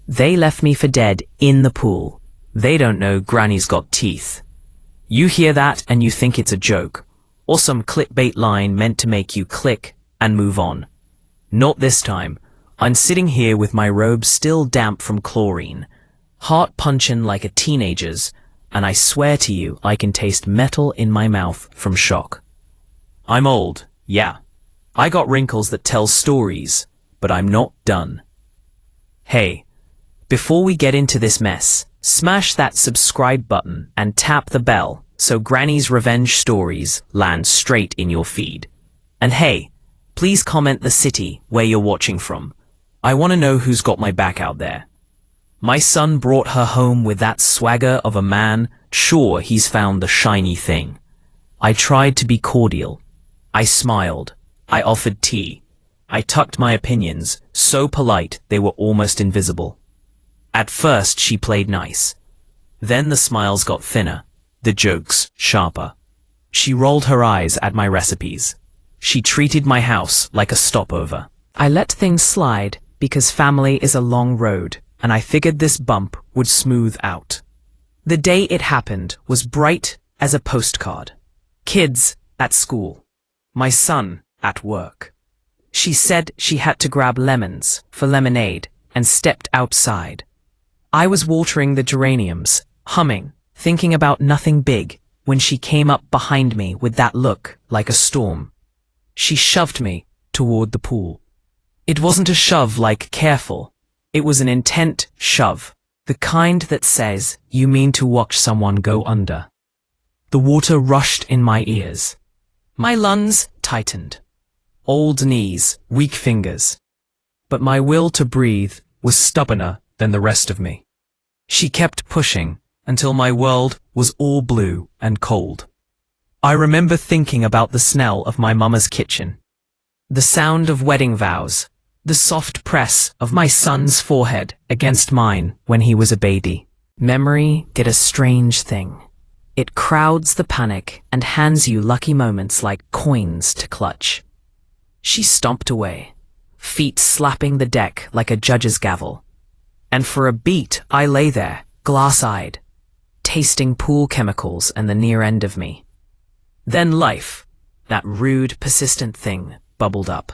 They left me for dead in the pool. They don't know Granny's got teeth. You hear that and you think it's a joke, or some clickbait line meant to make you click and move on. Not this time. I'm sitting here with my robe still damp from chlorine, heart punchin' like a teenager's, and I swear to you I can taste metal in my mouth from shock. I'm old, yeah. I got wrinkles that tell stories, but I'm not done. Hey, before we get into this mess, smash that subscribe button and tap the bell so Granny's revenge stories land straight in your feed. And hey, please comment the city where you're watching from. I want to know who's got my back out there. My son brought her home with that swagger of a man, sure he's found the shiny thing. I tried to be cordial. I smiled. I offered tea. I tucked my opinions, so polite they were almost invisible. At first she played nice. Then the smiles got thinner, the jokes sharper. She rolled her eyes at my recipes. She treated my house like a stopover. I let things slide because family is a long road, and I figured this bump would smooth out. The day it happened was bright as a postcard. Kids at school. My son at work. She said she had to grab lemons for lemonade and stepped outside. I was watering the geraniums, humming, thinking about nothing big, when she came up behind me with that look like a storm. She shoved me toward the pool. It wasn't a shove like careful. It was an intent shove, the kind that says you mean to watch someone go under. The water rushed in my ears. My lungs tightened. Old knees, weak fingers. But my will to breathe was stubborner than the rest of me. She kept pushing until my world was all blue and cold. I remember thinking about the smell of my mama's kitchen, the sound of wedding vows, the soft press of my son's forehead against mine when he was a baby. Memory did a strange thing. It crowds the panic and hands you lucky moments like coins to clutch. She stomped away, feet slapping the deck like a judge's gavel. And for a beat I lay there, glass-eyed, tasting pool chemicals and the near end of me. Then life, that rude, persistent thing, bubbled up.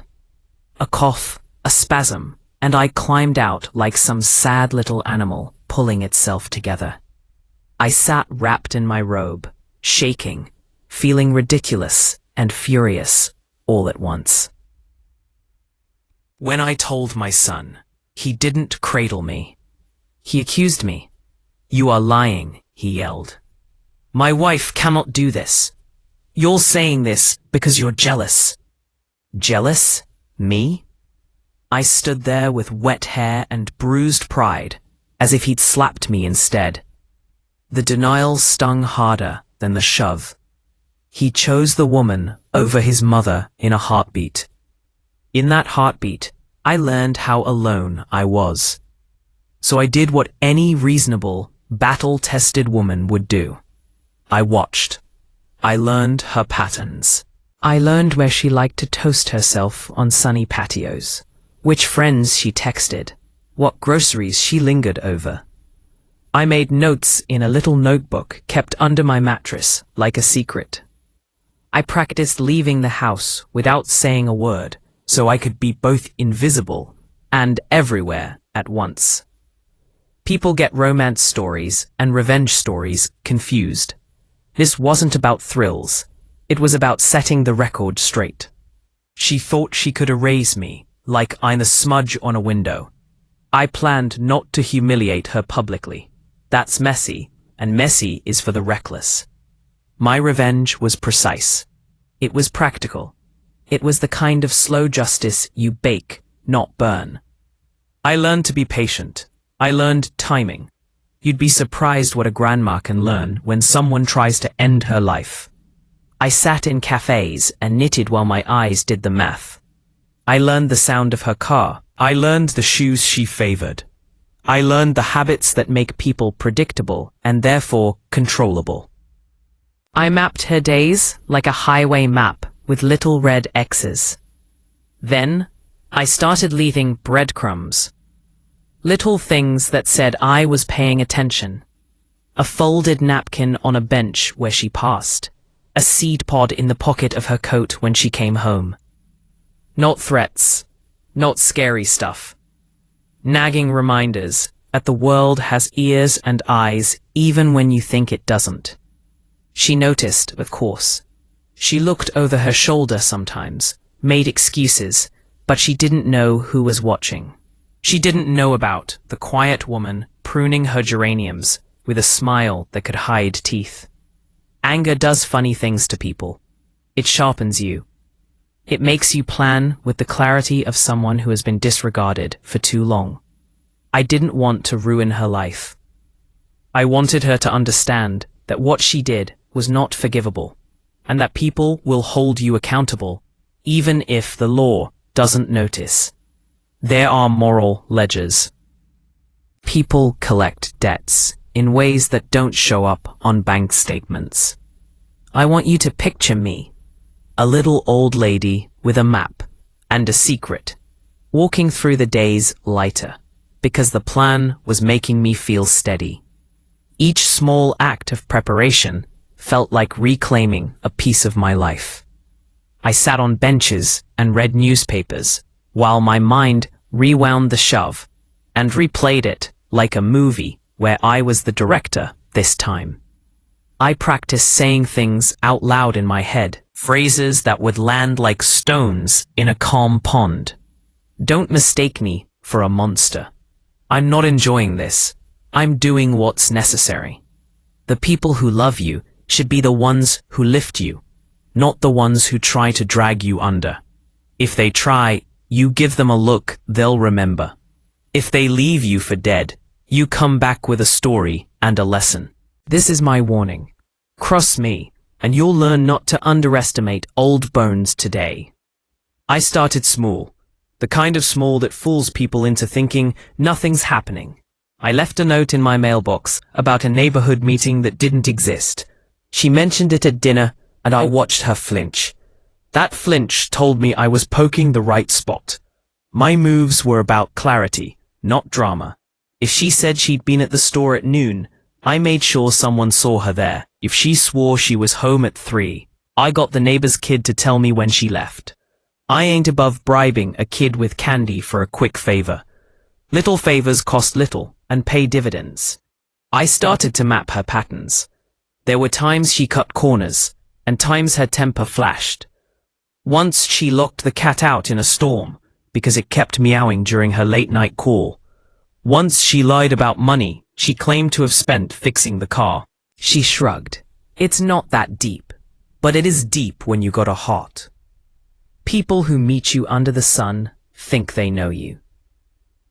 A cough, a spasm, and I climbed out like some sad little animal pulling itself together. I sat wrapped in my robe, shaking, feeling ridiculous and furious all at once. When I told my son, he didn't cradle me. He accused me. "You are lying," he yelled. "My wife cannot do this. You're saying this because you're jealous." Jealous? Me? I stood there with wet hair and bruised pride, as if he'd slapped me instead. The denial stung harder than the shove. He chose the woman over his mother in a heartbeat. In that heartbeat, I learned how alone I was. So I did what any reasonable, battle-tested woman would do. I watched. I learned her patterns. I learned where she liked to toast herself on sunny patios, which friends she texted, what groceries she lingered over. I made notes in a little notebook kept under my mattress like a secret. I practiced leaving the house without saying a word, so I could be both invisible and everywhere at once. People get romance stories and revenge stories confused. This wasn't about thrills. It was about setting the record straight. She thought she could erase me, like I'm a smudge on a window. I planned not to humiliate her publicly. That's messy, and messy is for the reckless. My revenge was precise. It was practical. It was the kind of slow justice you bake, not burn. I learned to be patient. I learned timing. You'd be surprised what a grandma can learn when someone tries to end her life. I sat in cafes and knitted while my eyes did the math. I learned the sound of her car. I learned the shoes she favored. I learned the habits that make people predictable and therefore controllable. I mapped her days like a highway map with little red X's. Then, I started leaving breadcrumbs. Little things that said I was paying attention. A folded napkin on a bench where she passed. A seed pod in the pocket of her coat when she came home. Not threats. Not scary stuff. Nagging reminders that the world has ears and eyes even when you think it doesn't. She noticed, of course. She looked over her shoulder sometimes, made excuses, but she didn't know who was watching. She didn't know about the quiet woman pruning her geraniums with a smile that could hide teeth. Anger does funny things to people. It sharpens you. It makes you plan with the clarity of someone who has been disregarded for too long. I didn't want to ruin her life. I wanted her to understand that what she did was not forgivable, and that people will hold you accountable, even if the law doesn't notice. There are moral ledgers. People collect debts in ways that don't show up on bank statements. I want you to picture me, a little old lady with a map and a secret, walking through the days lighter, because the plan was making me feel steady. Each small act of preparation felt like reclaiming a piece of my life. I sat on benches and read newspapers, while my mind rewound the shove and replayed it like a movie where I was the director this time. I practiced saying things out loud in my head, phrases that would land like stones in a calm pond. Don't mistake me for a monster. I'm not enjoying this. I'm doing what's necessary. The people who love you should be the ones who lift you, not the ones who try to drag you under. If they try, you give them a look they'll remember. If they leave you for dead, you come back with a story and a lesson. This is my warning. Cross me, and you'll learn not to underestimate old bones today. I started small, the kind of small that fools people into thinking nothing's happening. I left a note in my mailbox about a neighborhood meeting that didn't exist. She mentioned it at dinner, and I watched her flinch. That flinch told me I was poking the right spot. My moves were about clarity, not drama. If she said she'd been at the store at noon, I made sure someone saw her there. If she swore she was home at 3, I got the neighbor's kid to tell me when she left. I ain't above bribing a kid with candy for a quick favor. Little favors cost little and pay dividends. I started to map her patterns. There were times she cut corners, and times her temper flashed. Once she locked the cat out in a storm because it kept meowing during her late-night call. Once she lied about money she claimed to have spent fixing the car. She shrugged. It's not that deep, but it is deep when you got a heart. People who meet you under the sun think they know you.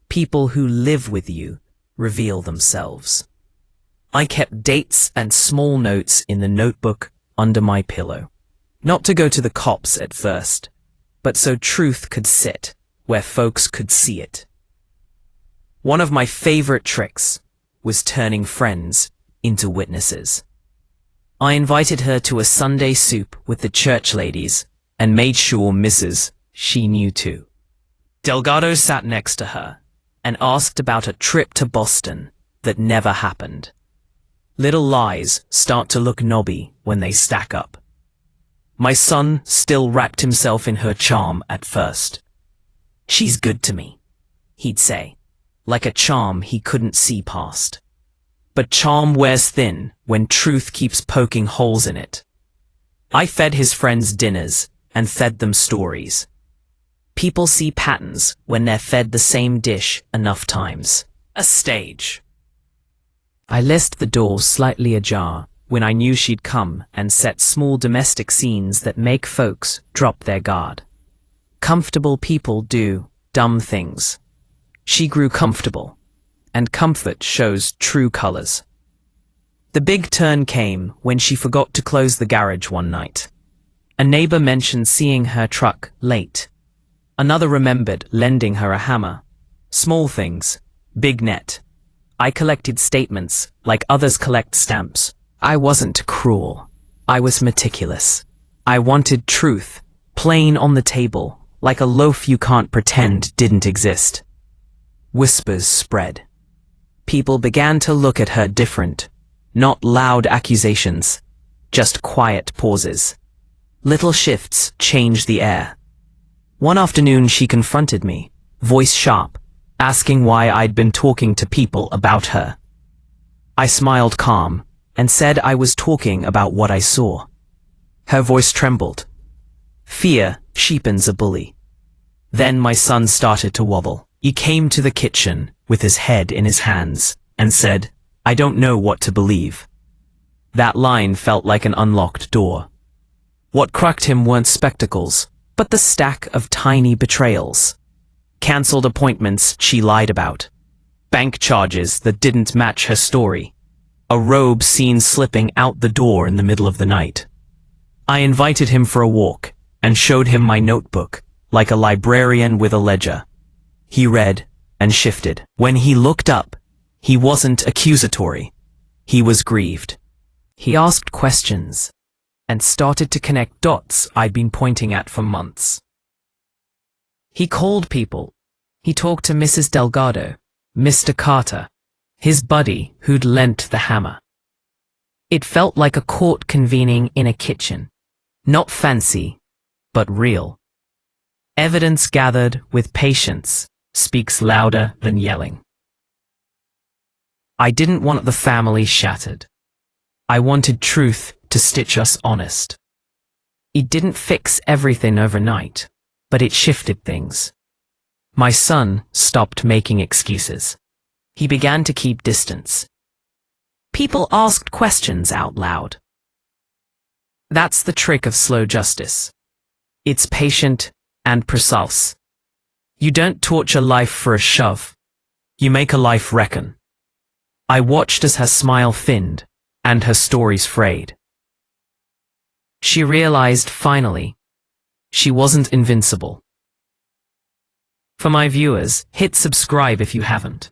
People who live with you reveal themselves. I kept dates and small notes in the notebook under my pillow. Not to go to the cops at first, but so truth could sit where folks could see it. One of my favorite tricks was turning friends into witnesses. I invited her to a Sunday soup with the church ladies and made sure she knew too. Delgado sat next to her and asked about a trip to Boston that never happened. Little lies start to look knobby when they stack up. My son still wrapped himself in her charm at first. She's good to me, he'd say, like a charm he couldn't see past. But charm wears thin when truth keeps poking holes in it. I fed his friends dinners and fed them stories. People see patterns when they're fed the same dish enough times. A stage. I left the door slightly ajar when I knew she'd come and set small domestic scenes that make folks drop their guard. Comfortable people do dumb things. She grew comfortable, and comfort shows true colors. The big turn came when she forgot to close the garage one night. A neighbor mentioned seeing her truck late. Another remembered lending her a hammer. Small things, big net. I collected statements like others collect stamps. I wasn't cruel. I was meticulous. I wanted truth, plain on the table, like a loaf you can't pretend didn't exist. Whispers spread. People began to look at her different. Not loud accusations, just quiet pauses. Little shifts changed the air. One afternoon she confronted me, voice sharp, asking why I'd been talking to people about her. I smiled calm and said I was talking about what I saw. Her voice trembled. Fear cheapens a bully. Then my son started to wobble. He came to the kitchen with his head in his hands and said, "I don't know what to believe." That line felt like an unlocked door. What cracked him weren't spectacles, but the stack of tiny betrayals. Cancelled appointments she lied about. Bank charges that didn't match her story. A robe seen slipping out the door in the middle of the night. I invited him for a walk and showed him my notebook, like a librarian with a ledger. He read and shifted. When he looked up, he wasn't accusatory. He was grieved. He asked questions and started to connect dots I'd been pointing at for months. He called people. He talked to Mrs. Delgado, Mr. Carter, his buddy who'd lent the hammer. It felt like a court convening in a kitchen. Not fancy, but real. Evidence gathered with patience speaks louder than yelling. I didn't want the family shattered. I wanted truth to stitch us honest. It didn't fix everything overnight, but it shifted things. My son stopped making excuses. He began to keep distance. People asked questions out loud. That's the trick of slow justice. It's patient and precise. You don't torture life for a shove. You make a life reckon. I watched as her smile thinned and her stories frayed. She realized finally she wasn't invincible. For my viewers, hit subscribe if you haven't.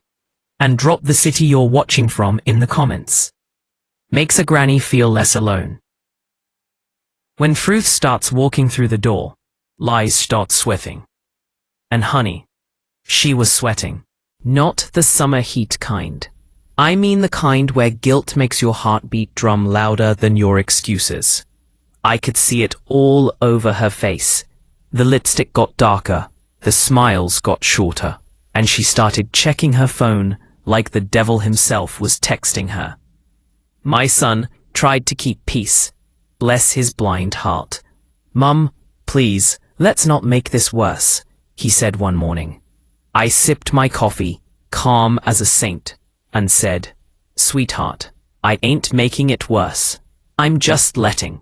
And drop the city you're watching from in the comments. Makes a granny feel less alone. When truth starts walking through the door, lies start sweating. And honey, she was sweating. Not the summer heat kind. I mean the kind where guilt makes your heartbeat drum louder than your excuses. I could see it all over her face. The lipstick got darker, the smiles got shorter, and she started checking her phone like the devil himself was texting her. My son tried to keep peace. Bless his blind heart. "Mum, please, let's not make this worse," he said one morning. I sipped my coffee, calm as a saint, and said, "Sweetheart, I ain't making it worse. I'm just letting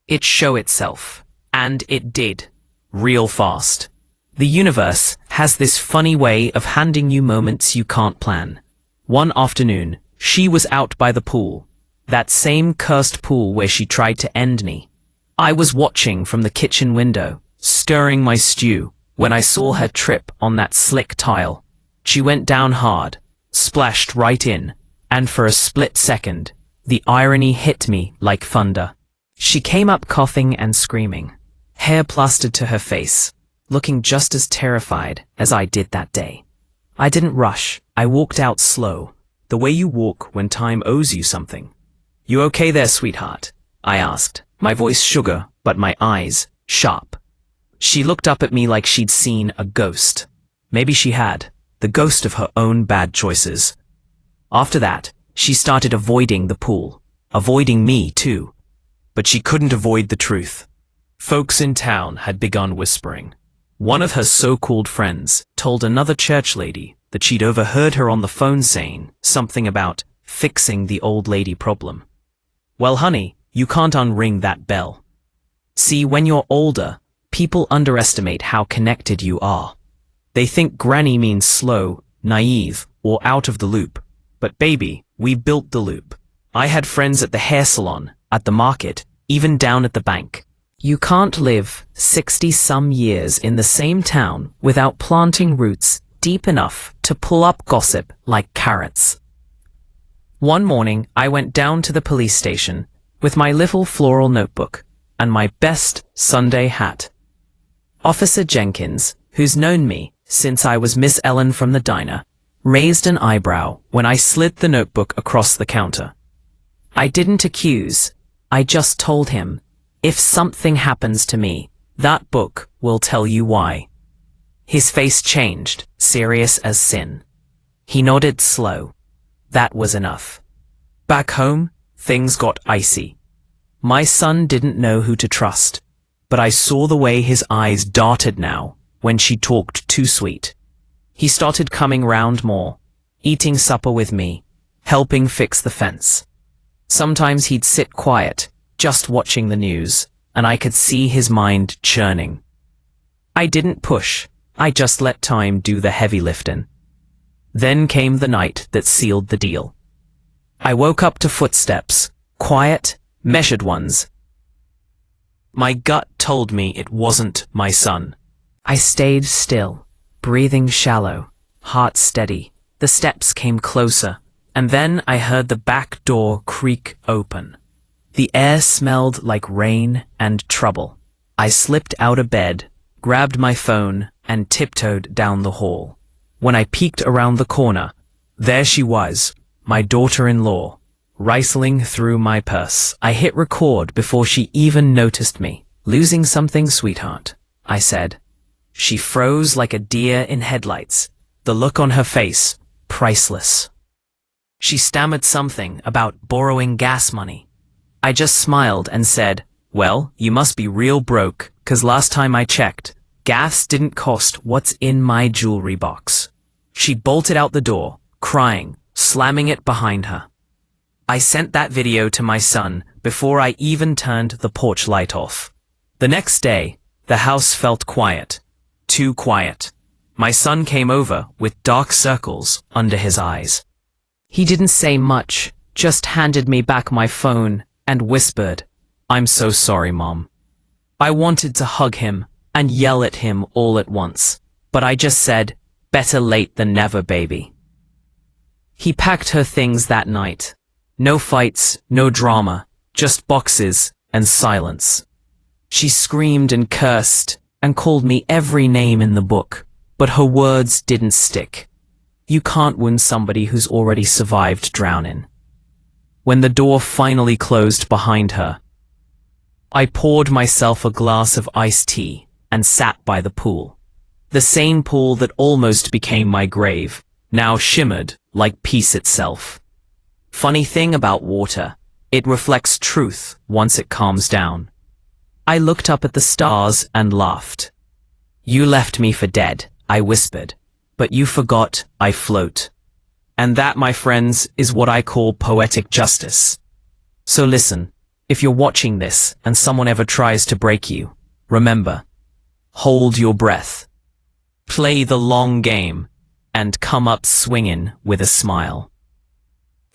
it show itself." And it did. Real fast. The universe has this funny way of handing you moments you can't plan. One afternoon, she was out by the pool. That same cursed pool where she tried to end me. I was watching from the kitchen window, stirring my stew, when I saw her trip on that slick tile. She went down hard, splashed right in, and for a split second, the irony hit me like thunder. She came up coughing and screaming, hair plastered to her face, looking just as terrified as I did that day. I didn't rush. I walked out slow, the way you walk when time owes you something. "You okay there, sweetheart?" I asked, my voice sugar, but my eyes sharp. She looked up at me like she'd seen a ghost. Maybe she had, the ghost of her own bad choices. After that, she started avoiding the pool, avoiding me too. But she couldn't avoid the truth. Folks in town had begun whispering. One of her so-called friends told another church lady that she'd overheard her on the phone saying something about fixing the old lady problem. Well, honey, you can't unring that bell. See, when you're older, people underestimate how connected you are. They think granny means slow, naive, or out of the loop. But baby, we built the loop. I had friends at the hair salon, at the market, even down at the bank. You can't live 60-some years in the same town without planting roots deep enough to pull up gossip like carrots. One morning, I went down to the police station with my little floral notebook and my best Sunday hat. Officer Jenkins, who's known me since I was Miss Ellen from the diner, raised an eyebrow when I slid the notebook across the counter. I didn't accuse, I just told him, if something happens to me, that book will tell you why. His face changed, serious as sin. He nodded slow. That was enough. Back home, things got icy. My son didn't know who to trust, but I saw the way his eyes darted now when she talked too sweet. He started coming round more, eating supper with me, helping fix the fence. Sometimes he'd sit quiet, just watching the news, and I could see his mind churning. I didn't push, I just let time do the heavy lifting. Then came the night that sealed the deal. I woke up to footsteps, quiet, measured ones. My gut told me it wasn't my son. I stayed still, breathing shallow, heart steady. The steps came closer, and then I heard the back door creak open. The air smelled like rain and trouble. I slipped out of bed, grabbed my phone, and tiptoed down the hall. When I peeked around the corner, there she was, my daughter-in-law, rifling through my purse. I hit record before she even noticed me. "Losing something, sweetheart?" I said. She froze like a deer in headlights, the look on her face, priceless. She stammered something about borrowing gas money. I just smiled and said, "Well, you must be real broke, 'cause last time I checked, gas didn't cost what's in my jewelry box." She bolted out the door, crying, slamming it behind her. I sent that video to my son before I even turned the porch light off. The next day, the house felt quiet. Too quiet. My son came over with dark circles under his eyes. He didn't say much, just handed me back my phone and whispered, "I'm so sorry, Mom." I wanted to hug him and yell at him all at once, but I just said, "Better late than never, baby." He packed her things that night. No fights, no drama, just boxes and silence. She screamed and cursed and called me every name in the book, but her words didn't stick. You can't wound somebody who's already survived drowning. When the door finally closed behind her, I poured myself a glass of iced tea and sat by the pool. The same pool that almost became my grave, now shimmered like peace itself. Funny thing about water, it reflects truth once it calms down. I looked up at the stars and laughed. "You left me for dead," I whispered, "but you forgot I float." And that, my friends, is what I call poetic justice. So listen, if you're watching this and someone ever tries to break you, remember, hold your breath, play the long game, and come up swinging with a smile.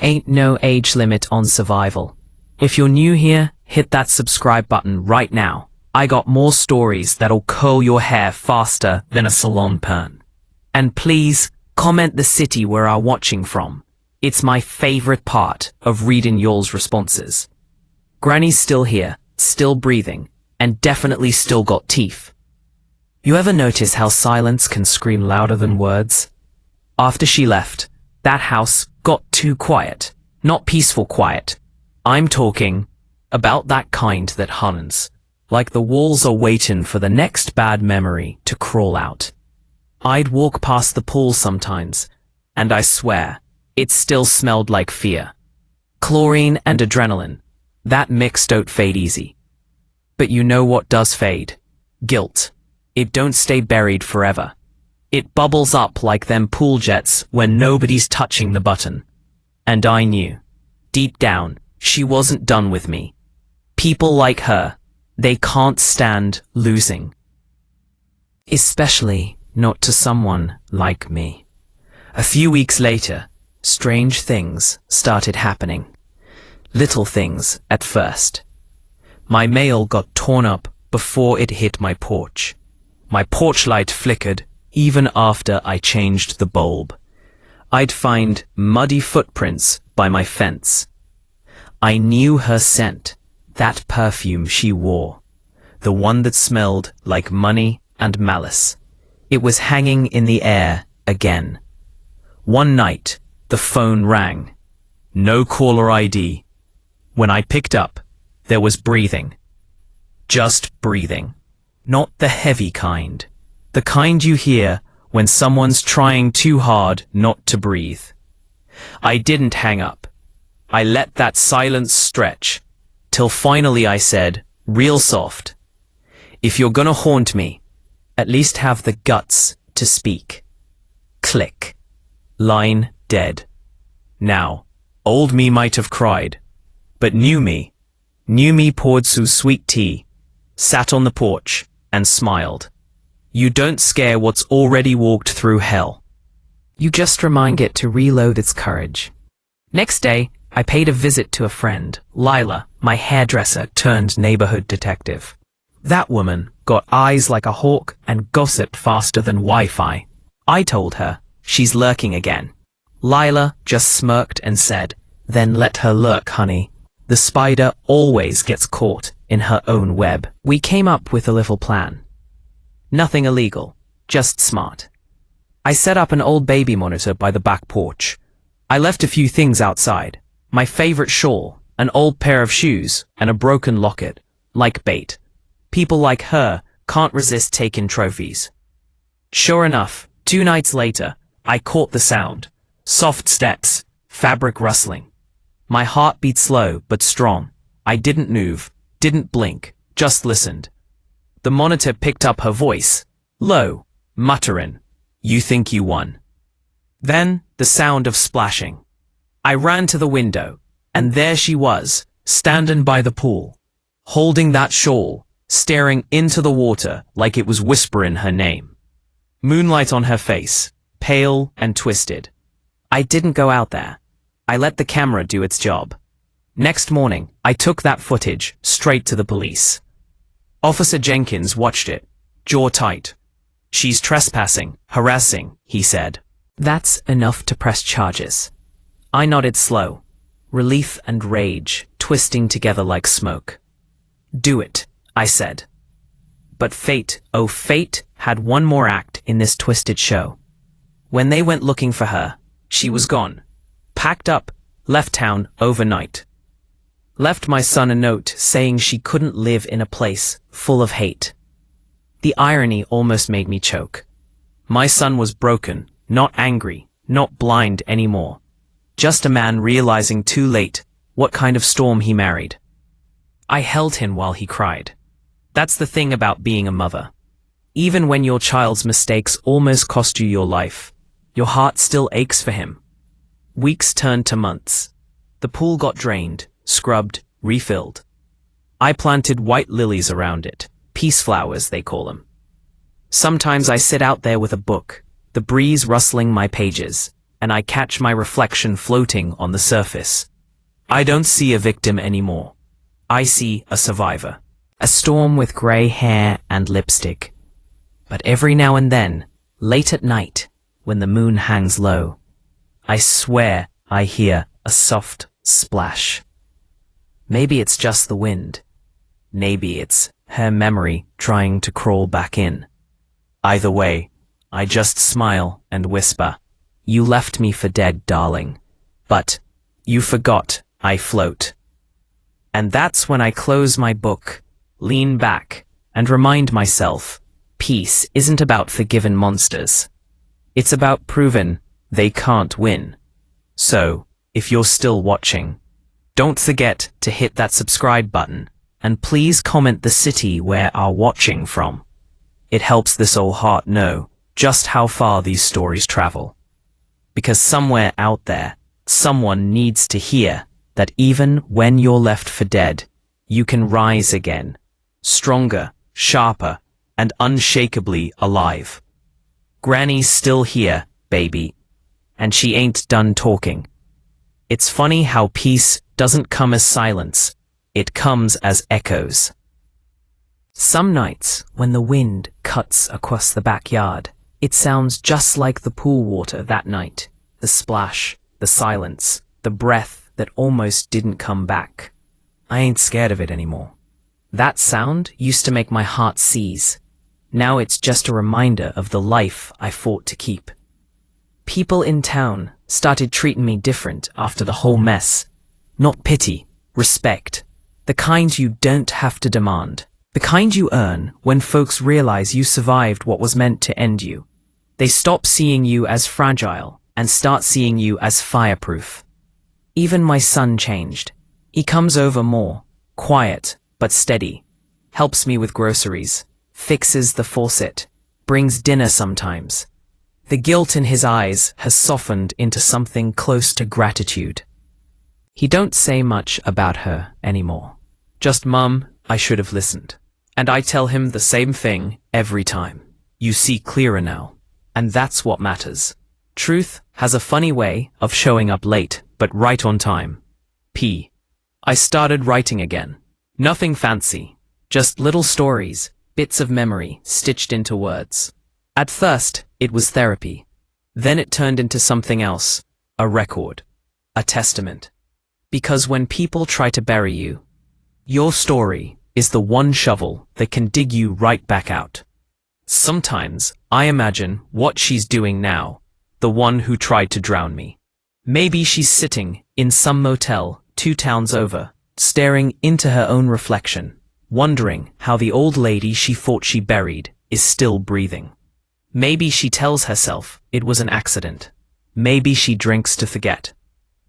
Ain't no age limit on survival. If you're new here, hit that subscribe button right now. I got more stories that'll curl your hair faster than a salon perm. And please, comment the city where you're watching from. It's my favorite part of reading y'all's responses. Granny's still here, still breathing, and definitely still got teeth. You ever notice how silence can scream louder than words? After she left, that house got too quiet. Not peaceful quiet. I'm talking about that kind that hunts, like the walls are waiting for the next bad memory to crawl out. I'd walk past the pool sometimes, and I swear, it still smelled like fear. Chlorine and adrenaline. That mix don't fade easy. But you know what does fade? Guilt. It don't stay buried forever. It bubbles up like them pool jets when nobody's touching the button. And I knew, deep down, she wasn't done with me. People like her, they can't stand losing. Especially not to someone like me. A few weeks later, strange things started happening. Little things at first. My mail got torn up before it hit my porch. My porch light flickered even after I changed the bulb. I'd find muddy footprints by my fence. I knew her scent, that perfume she wore, the one that smelled like money and malice. It was hanging in the air again. One night, the phone rang. No caller ID. When I picked up, there was breathing. Just breathing. Not the heavy kind. The kind you hear when someone's trying too hard not to breathe. I didn't hang up. I let that silence stretch, till finally I said, real soft, "If you're gonna haunt me, at least have the guts to speak." Click. Line dead. Now, old me might have cried, but new me poured some sweet tea, sat on the porch, and smiled. You don't scare what's already walked through hell. You just remind it to reload its courage. Next day, I paid a visit to a friend, Lila, my hairdresser turned neighborhood detective. That woman got eyes like a hawk and gossiped faster than Wi-Fi. I told her, she's lurking again. Lila just smirked and said, then let her lurk, honey. The spider always gets caught in her own web. We came up with a little plan. Nothing illegal, just smart. I set up an old baby monitor by the back porch. I left a few things outside. My favorite shawl, an old pair of shoes, and a broken locket, like bait. People like her can't resist taking trophies. Sure enough, 2 nights later, I caught the sound. Soft steps, fabric rustling. My heart beat slow but strong. I didn't move, didn't blink, just listened. The monitor picked up her voice, low, muttering, "You think you won." Then, the sound of splashing. I ran to the window, and there she was, standing by the pool, holding that shawl, staring into the water like it was whispering her name. Moonlight on her face, pale and twisted. I didn't go out there. I let the camera do its job. Next morning, I took that footage straight to the police. Officer Jenkins watched it, jaw tight. "She's trespassing, harassing," he said. "That's enough to press charges." I nodded slow, relief and rage twisting together like smoke. "Do it," I said. But fate, oh fate, had one more act in this twisted show. When they went looking for her, she was gone. Packed up, left town overnight. Left my son a note saying she couldn't live in a place full of hate. The irony almost made me choke. My son was broken, not angry, not blind anymore. Just a man realizing too late what kind of storm he married. I held him while he cried. That's the thing about being a mother. Even when your child's mistakes almost cost you your life, your heart still aches for him. Weeks turned to months. The pool got drained, scrubbed, refilled. I planted white lilies around it, peace flowers they call them. Sometimes I sit out there with a book, the breeze rustling my pages, and I catch my reflection floating on the surface. I don't see a victim anymore. I see a survivor. A storm with gray hair and lipstick. But every now and then, late at night, when the moon hangs low, I swear I hear a soft splash. Maybe it's just the wind. Maybe it's her memory trying to crawl back in. Either way, I just smile and whisper, "You left me for dead, darling. But you forgot I float." And that's when I close my book, lean back, and remind myself, peace isn't about forgiven monsters. It's about proving they can't win. So, if you're still watching, don't forget to hit that subscribe button, and please comment the city where are watching from. It helps this old heart know just how far these stories travel. Because somewhere out there, someone needs to hear that even when you're left for dead, you can rise again, stronger, sharper, and unshakably alive. Granny's still here, baby, and she ain't done talking. It's funny how peace doesn't come as silence, it comes as echoes. Some nights, when the wind cuts across the backyard, it sounds just like the pool water that night. The splash, the silence, the breath that almost didn't come back. I ain't scared of it anymore. That sound used to make my heart seize. Now it's just a reminder of the life I fought to keep. People in town started treating me different after the whole mess. Not pity, respect. The kind you don't have to demand. The kind you earn when folks realize you survived what was meant to end you. They stop seeing you as fragile and start seeing you as fireproof. Even my son changed. He comes over more, quiet but steady, helps me with groceries, fixes the faucet, brings dinner sometimes. The guilt in his eyes has softened into something close to gratitude. He don't say much about her anymore. Just, "Mum, I should have listened." And I tell him the same thing every time. You see clearer now. And that's what matters. Truth has a funny way of showing up late, but right on time. I started writing again. Nothing fancy. Just little stories, bits of memory stitched into words. At first, it was therapy. Then it turned into something else. A record. A testament. Because when people try to bury you, your story is the one shovel that can dig you right back out. Sometimes I imagine what she's doing now, the one who tried to drown me. Maybe she's sitting in some motel 2 towns over, staring into her own reflection, wondering how the old lady she thought she buried is still breathing. Maybe she tells herself it was an accident. Maybe she drinks to forget.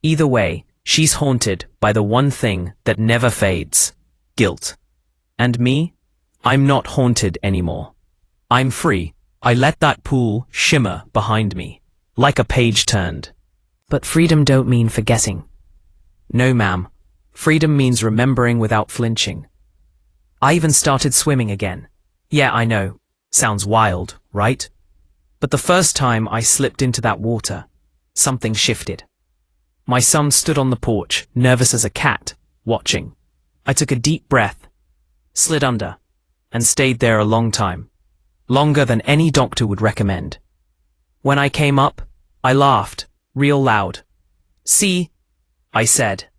Either way, she's haunted by the one thing that never fades: guilt. And me? I'm not haunted anymore. I'm free. I let that pool shimmer behind me, like a page turned. But freedom don't mean forgetting. No, ma'am. Freedom means remembering without flinching. I even started swimming again. Yeah, I know. Sounds wild, right? But the first time I slipped into that water, something shifted. My son stood on the porch, nervous as a cat, watching. I took a deep breath, slid under, and stayed there a long time. Longer than any doctor would recommend. When I came up, I laughed, real loud. "See," I said.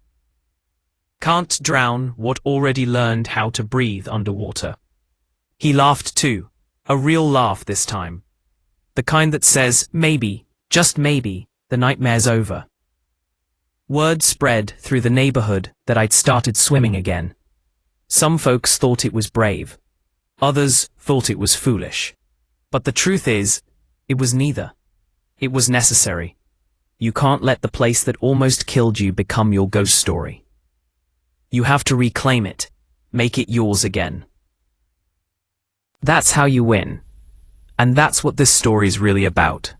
"Can't drown what already learned how to breathe underwater." He laughed too, a real laugh this time. The kind that says, maybe, just maybe, the nightmare's over. Word spread through the neighborhood that I'd started swimming again. Some folks thought it was brave. Others thought it was foolish. But the truth is, it was neither. It was necessary. You can't let the place that almost killed you become your ghost story. You have to reclaim it, make it yours again. That's how you win. And that's what this story's really about.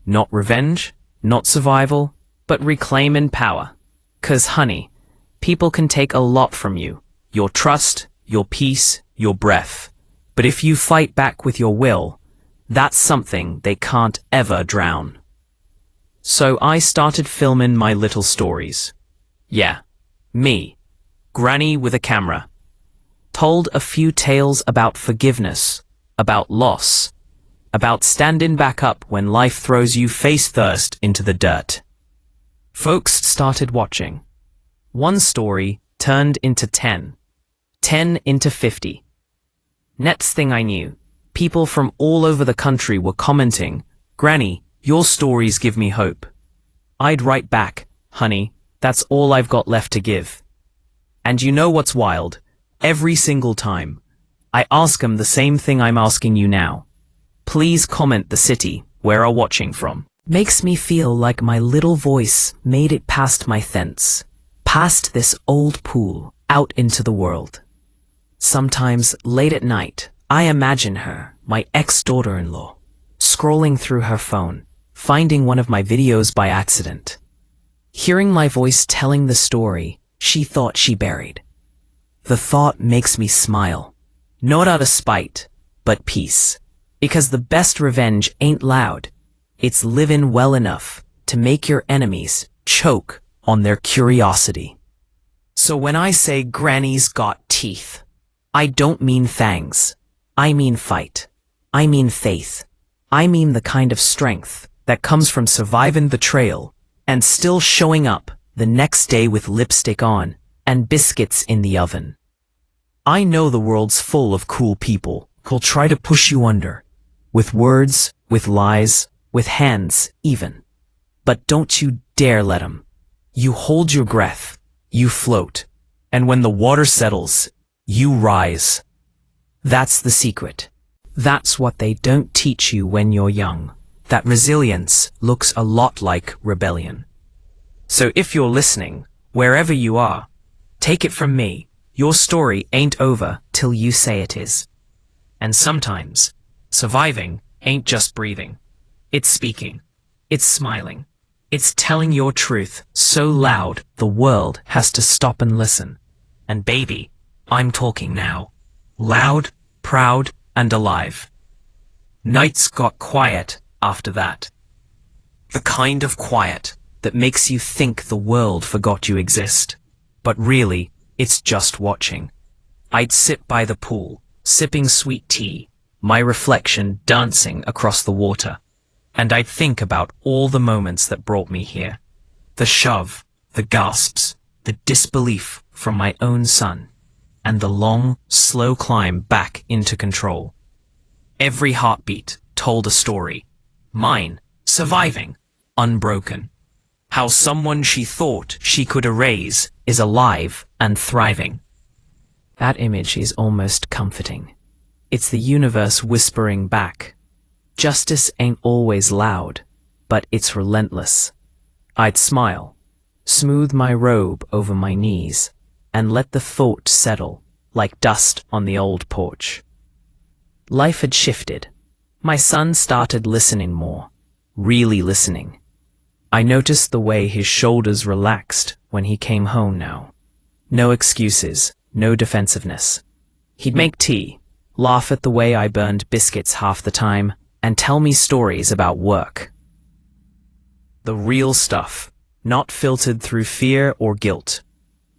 Not revenge, not survival, but reclaiming power. 'Cause honey, people can take a lot from you. Your trust, your peace, your breath. But if you fight back with your will, that's something they can't ever drown. So I started filming my little stories. Yeah, me, Granny with a camera. Told a few tales about forgiveness, about loss, about standing back up when life throws you face first into the dirt. Folks started watching. One story turned into 10. 10 into 50. Next thing I knew, people from all over the country were commenting, "Granny, your stories give me hope." I'd write back, "Honey, that's all I've got left to give." And you know what's wild? Every single time, I ask them the same thing I'm asking you now. Please comment the city where are watching from. Makes me feel like my little voice made it past my fence, past this old pool, out into the world. Sometimes, late at night, I imagine her, my ex-daughter-in-law, scrolling through her phone, finding one of my videos by accident. Hearing my voice telling the story she thought she buried. The thought makes me smile. Not out of spite, but peace. Because the best revenge ain't loud. It's living well enough to make your enemies choke on their curiosity. So when I say Granny's got teeth, I don't mean fangs. I mean fight. I mean faith. I mean the kind of strength that comes from surviving the trail and still showing up the next day with lipstick on and biscuits in the oven. I know the world's full of cool people who'll try to push you under. With words, with lies, with hands, even. But don't you dare let 'em. You hold your breath, you float, and when the water settles, you rise. That's the secret. That's what they don't teach you when you're young. That resilience looks a lot like rebellion. So if you're listening, wherever you are, take it from me, your story ain't over till you say it is. And sometimes, surviving ain't just breathing. It's speaking. It's smiling. It's telling your truth so loud the world has to stop and listen. And baby, I'm talking now. Loud, proud, and alive. Nights got quiet after that. The kind of quiet that makes you think the world forgot you exist. But really, it's just watching. I'd sit by the pool, sipping sweet tea, my reflection dancing across the water. And I'd think about all the moments that brought me here. The shove, the gasps, the disbelief from my own son, and the long, slow climb back into control. Every heartbeat told a story. Mine, surviving, unbroken. How someone she thought she could erase is alive and thriving. That image is almost comforting. It's the universe whispering back. Justice ain't always loud, but it's relentless. I'd smile, smooth my robe over my knees, and let the thought settle like dust on the old porch. Life had shifted. My son started listening more, really listening. I noticed the way his shoulders relaxed when he came home now. No excuses, no defensiveness. He'd make tea, laugh at the way I burned biscuits half the time, and tell me stories about work. The real stuff, not filtered through fear or guilt.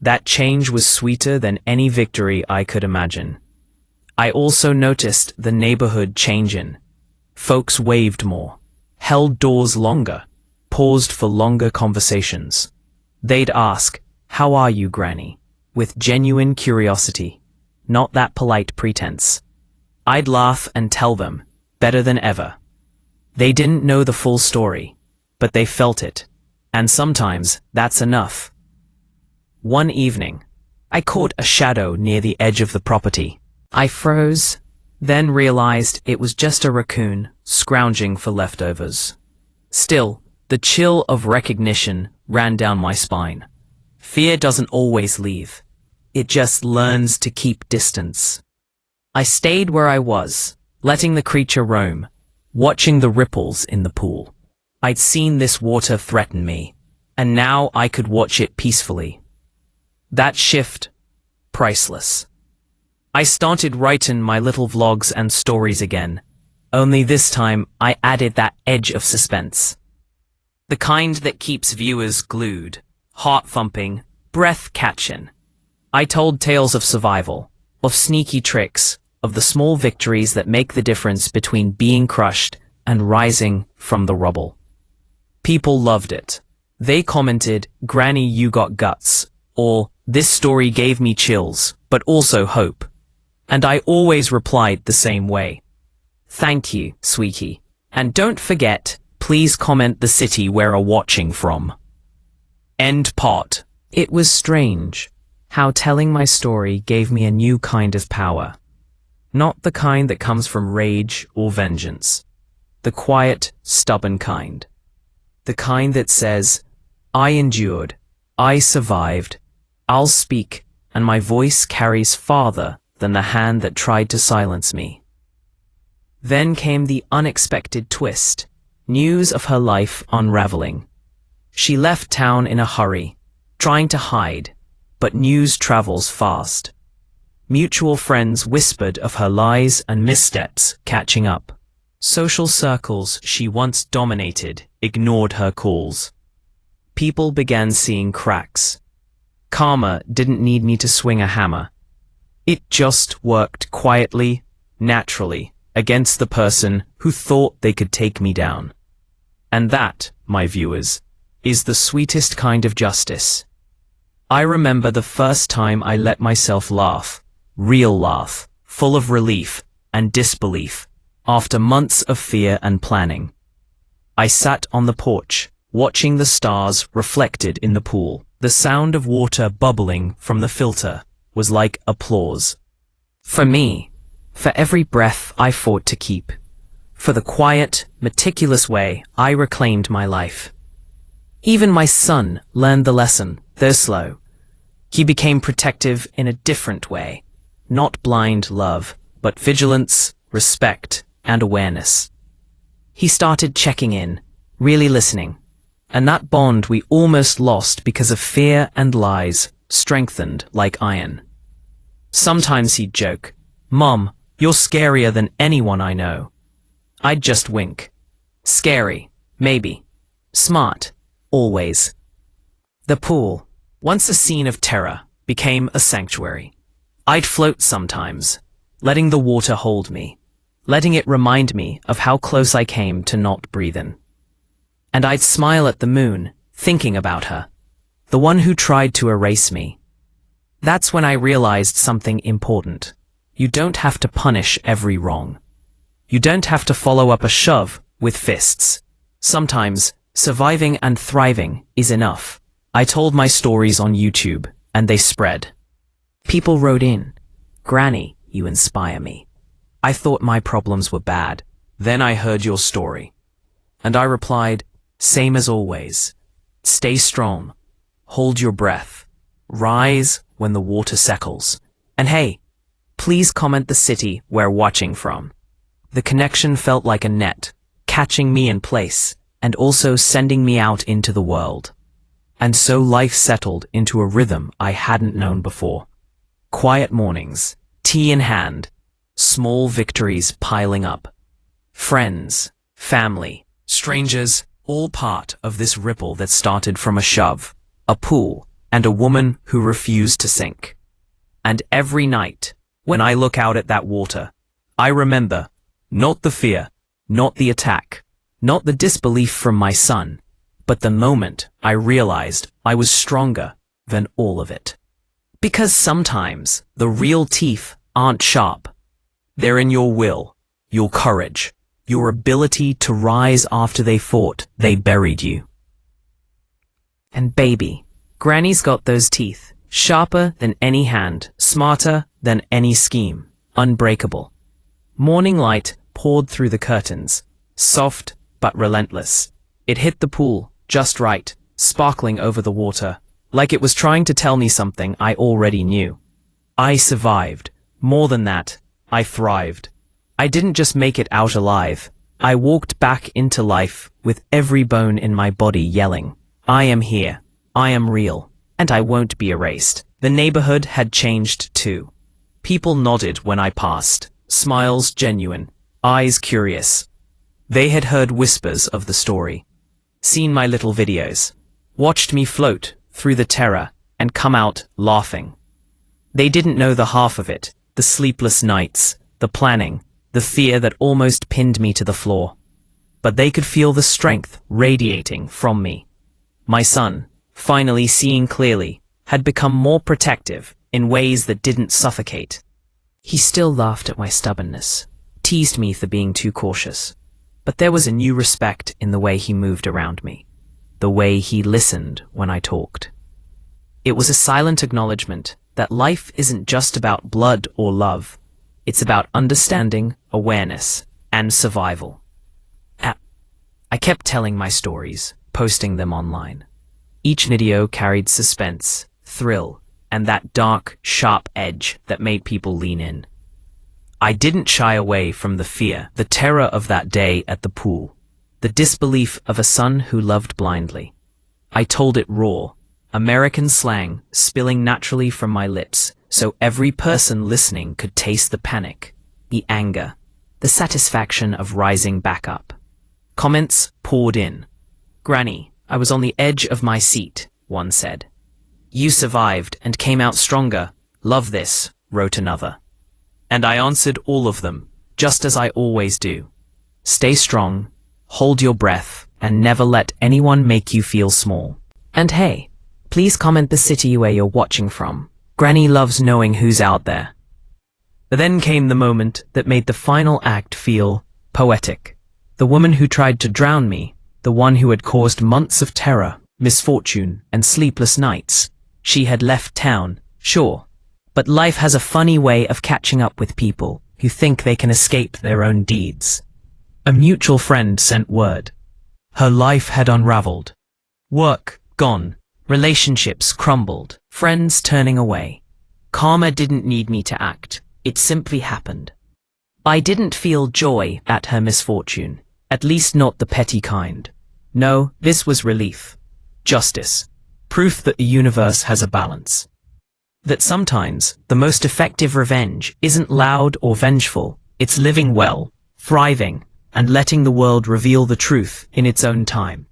That change was sweeter than any victory I could imagine. I also noticed the neighborhood changing. Folks waved more, held doors longer, paused for longer conversations. They'd ask, "How are you, Granny?" with genuine curiosity, not that polite pretense. I'd laugh and tell them, better than ever. They didn't know the full story, but they felt it, and sometimes that's enough. One evening, I caught a shadow near the edge of the property. I froze, then realized it was just a raccoon scrounging for leftovers. Still, the chill of recognition ran down my spine. Fear doesn't always leave. It just learns to keep distance. I stayed where I was, letting the creature roam, watching the ripples in the pool. I'd seen this water threaten me, and now I could watch it peacefully. That shift, priceless. I started writing my little vlogs and stories again, only this time I added that edge of suspense. The kind that keeps viewers glued, heart-thumping, breath-catching. I told tales of survival, of sneaky tricks, of the small victories that make the difference between being crushed and rising from the rubble. People loved it. They commented, "Granny, you got guts," or "This story gave me chills, but also hope." And I always replied the same way. "Thank you, sweetie. And don't forget, please comment the city we're watching from." End part. It was strange how telling my story gave me a new kind of power. Not the kind that comes from rage or vengeance. The quiet, stubborn kind. The kind that says, "I endured, I survived, I'll speak, and my voice carries farther than the hand that tried to silence me." Then came the unexpected twist, news of her life unraveling. She left town in a hurry, trying to hide, but news travels fast. Mutual friends whispered of her lies and missteps catching up. Social circles she once dominated ignored her calls. People began seeing cracks. Karma didn't need me to swing a hammer. It just worked quietly, naturally, against the person who thought they could take me down. And that, my viewers, is the sweetest kind of justice. I remember the first time I let myself laugh, real laugh, full of relief and disbelief, after months of fear and planning. I sat on the porch, watching the stars reflected in the pool. The sound of water bubbling from the filter was like applause. For me, for every breath I fought to keep, for the quiet, meticulous way I reclaimed my life. Even my son learned the lesson, though slow. He became protective in a different way, not blind love, but vigilance, respect, and awareness. He started checking in, really listening, and that bond we almost lost because of fear and lies strengthened like iron. Sometimes he'd joke, "Mom, you're scarier than anyone I know." I'd just wink. Scary, maybe. Smart, always. The pool, once a scene of terror, became a sanctuary. I'd float sometimes, letting the water hold me, letting it remind me of how close I came to not breathing. And I'd smile at the moon, thinking about her, the one who tried to erase me. That's when I realized something important. You don't have to punish every wrong. You don't have to follow up a shove with fists. Sometimes, surviving and thriving is enough. I told my stories on YouTube, and they spread. People wrote in, "Granny, you inspire me. I thought my problems were bad. Then I heard your story." And I replied, "Same as always. Stay strong. Hold your breath. Rise when the water settles. And hey, please comment the city we're watching from." The connection felt like a net, catching me in place, and also sending me out into the world. And so life settled into a rhythm I hadn't known before. Quiet mornings, tea in hand, small victories piling up. Friends, family, strangers, all part of this ripple that started from a shove, a pool, and a woman who refused to sink. And every night, when I look out at that water, I remember, not the fear, not the attack, not the disbelief from my son, but the moment I realized I was stronger than all of it. Because sometimes the real teeth aren't sharp. They're in your will, your courage, your ability to rise after they thought they buried you. And baby, Granny's got those teeth, sharper than any hand, smarter than any scheme, unbreakable. Morning light poured through the curtains, soft but relentless. It hit the pool, just right, sparkling over the water, like it was trying to tell me something I already knew. I survived. More than that, I thrived. I didn't just make it out alive. I walked back into life with every bone in my body yelling, "I am here. I am real. And I won't be erased." The neighborhood had changed too. People nodded when I passed, smiles genuine, eyes curious. They had heard whispers of the story, seen my little videos, watched me float through the terror and come out laughing. They didn't know the half of it, the sleepless nights, the planning, the fear that almost pinned me to the floor. But they could feel the strength radiating from me. My son, finally seeing clearly, had become more protective in ways that didn't suffocate. He still laughed at my stubbornness, teased me for being too cautious. But there was a new respect in the way he moved around me, the way he listened when I talked. It was a silent acknowledgement that life isn't just about blood or love. It's about understanding, awareness, and survival. I kept telling my stories, posting them online. Each video carried suspense, thrill, and that dark, sharp edge that made people lean in. I didn't shy away from the fear, the terror of that day at the pool, the disbelief of a son who loved blindly. I told it raw, American slang spilling naturally from my lips, so every person listening could taste the panic, the anger, the satisfaction of rising back up. Comments poured in. "Granny, I was on the edge of my seat," one said. "You survived and came out stronger. Love this," wrote another. And I answered all of them, just as I always do. Stay strong, hold your breath, and never let anyone make you feel small. And hey, please comment the city where you're watching from. Granny loves knowing who's out there. But then came the moment that made the final act feel poetic. The woman who tried to drown me, the one who had caused months of terror, misfortune, and sleepless nights. She had left town, sure. But life has a funny way of catching up with people who think they can escape their own deeds. A mutual friend sent word. Her life had unraveled. Work gone. Relationships crumbled. Friends turning away. Karma didn't need me to act. It simply happened. I didn't feel joy at her misfortune. At least not the petty kind. No, this was relief. Justice. Proof that the universe has a balance. That sometimes the most effective revenge isn't loud or vengeful. It's living well, thriving, and letting the world reveal the truth in its own time.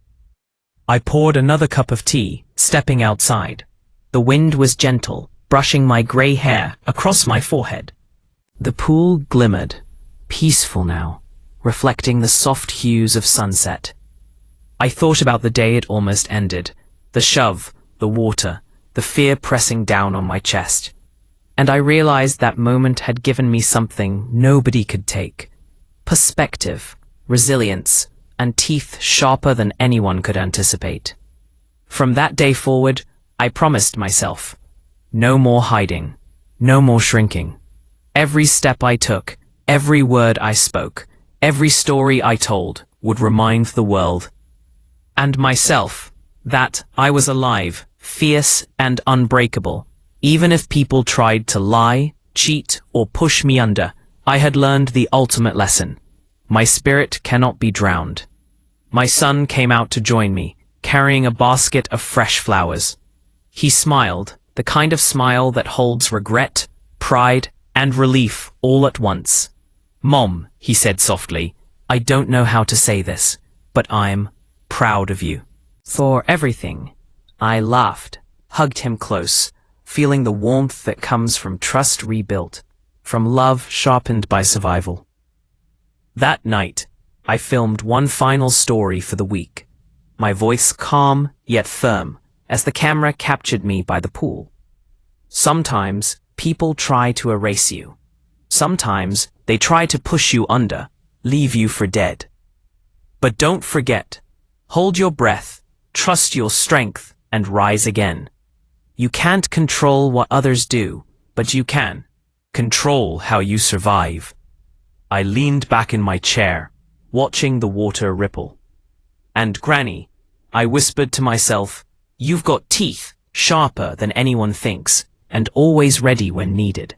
I poured another cup of tea, stepping outside. The wind was gentle, brushing my grey hair across my forehead. The pool glimmered, peaceful now, reflecting the soft hues of sunset. I thought about the day it almost ended, the shove, the water, the fear pressing down on my chest. And I realized that moment had given me something nobody could take. Perspective, resilience, and teeth sharper than anyone could anticipate. From that day forward, I promised myself, no more hiding, no more shrinking. Every step I took, every word I spoke, every story I told would remind the world, and myself, that I was alive, fierce and unbreakable. Even if people tried to lie, cheat, or push me under, I had learned the ultimate lesson. My spirit cannot be drowned. My son came out to join me, carrying a basket of fresh flowers. He smiled, the kind of smile that holds regret, pride, and relief all at once. "Mom," he said softly, "I don't know how to say this, but I'm proud of you for everything." I laughed, hugged him close, feeling the warmth that comes from trust rebuilt, from love sharpened by survival. That night, I filmed one final story for the week, my voice calm yet firm as the camera captured me by the pool. Sometimes people try to erase you. Sometimes they try to push you under, leave you for dead. But don't forget, hold your breath, trust your strength, and rise again. You can't control what others do, but you can control how you survive. I leaned back in my chair, watching the water ripple. "And Granny," I whispered to myself, "you've got teeth, sharper than anyone thinks, and always ready when needed."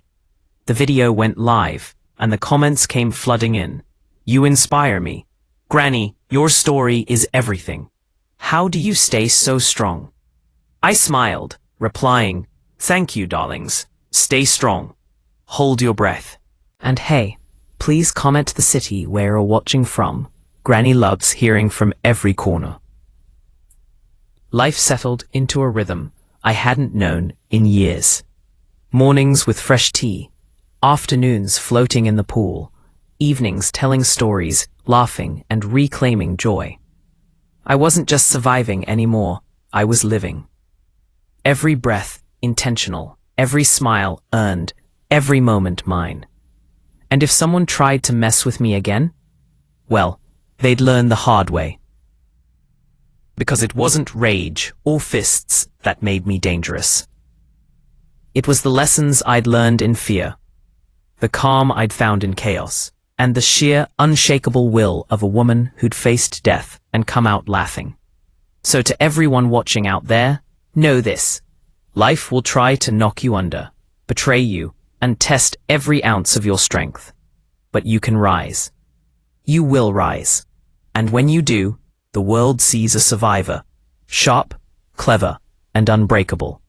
The video went live, and the comments came flooding in. "You inspire me. Granny, your story is everything. How do you stay so strong?" I smiled, replying, "Thank you, darlings. Stay strong. Hold your breath. And hey, please comment the city where you're watching from. Granny loves hearing from every corner." Life settled into a rhythm I hadn't known in years. Mornings with fresh tea, afternoons floating in the pool, evenings telling stories, laughing and reclaiming joy. I wasn't just surviving anymore, I was living. Every breath intentional, every smile earned, every moment mine. And if someone tried to mess with me again, well, they'd learn the hard way. Because it wasn't rage or fists that made me dangerous. It was the lessons I'd learned in fear, the calm I'd found in chaos, and the sheer, unshakable will of a woman who'd faced death and come out laughing. So to everyone watching out there, know this: life will try to knock you under, betray you, and test every ounce of your strength. But you can rise. You will rise. And when you do, the world sees a survivor, sharp, clever, and unbreakable.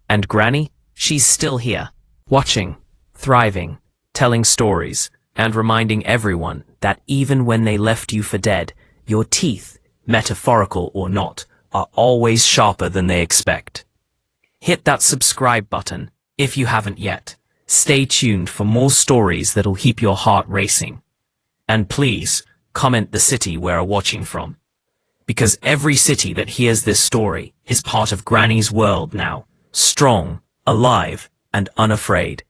And Granny, she's still here, watching, thriving, telling stories, and reminding everyone that even when they left you for dead, your teeth, metaphorical or not, are always sharper than they expect. Hit that subscribe button if you haven't yet. Stay tuned for more stories that'll keep your heart racing. And please, comment the city we're watching from. Because every city that hears this story is part of Granny's world now, strong, alive, and unafraid.